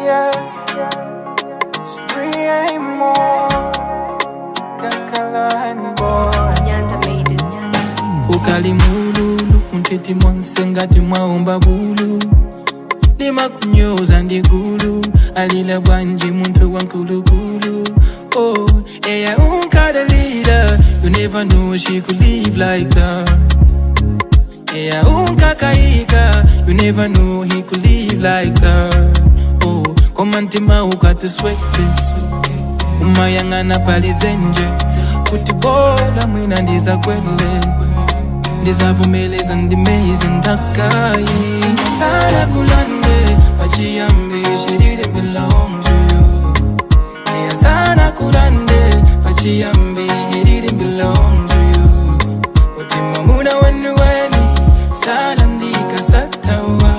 yeah. Spree ain't more. Kakala and boy. Nyanda made it. Ukali mululu, untiti monsengati mwaomba bulu. Lima kunyoza ndigulu, alila banji muntu wankulukulu. Oh, yeah, unkada leader. You never know she could live like that. Yeah, unkakaika. You never know he could live like that. Oh, komantima ukata sweat this. Umayangana palizenje. Kutibola mwina ndiza kwele. Ndizavumeleza ndimeze ndakai. Sana kulande, pachiyambi, she didn't belong to you. Yeah, sana kulande, pachiyambi, he didn't belong to you. Otima muna wenu weni, salandika satawa.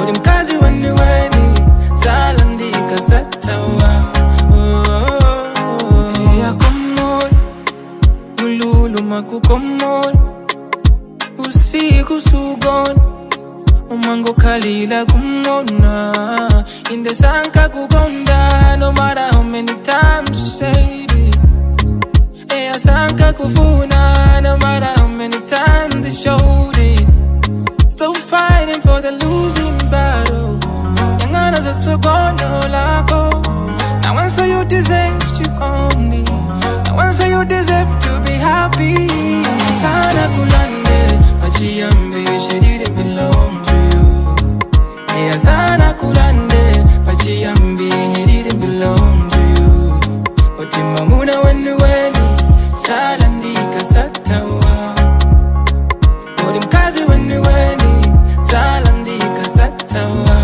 Odimkazi wenu weni, salandika satawa. Yeah, come on, ululu makukomon. Usiku sugon, umango kalila kumona. Inde sanka kugonda, no matter how many times you say it. Eya sanka kufuna, no matter how many times they showed it. Still fighting for the losing battle. Yangana za sugono lako. Now answer you deserve you only. Now answer you deserve to be happy. Sana kulande, pachiyambi, she didn't belong to you. Yeah, sana kulande, pachiyambi, he didn't belong to you. But imamuna wenu weni, salandika satawa. But imkazi wenu weni, salandika satawa.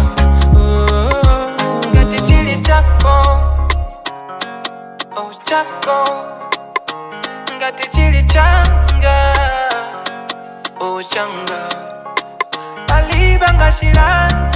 Ngati chili chako, oh chako. Ngati chili changa, oh changa. Alibanga shirani.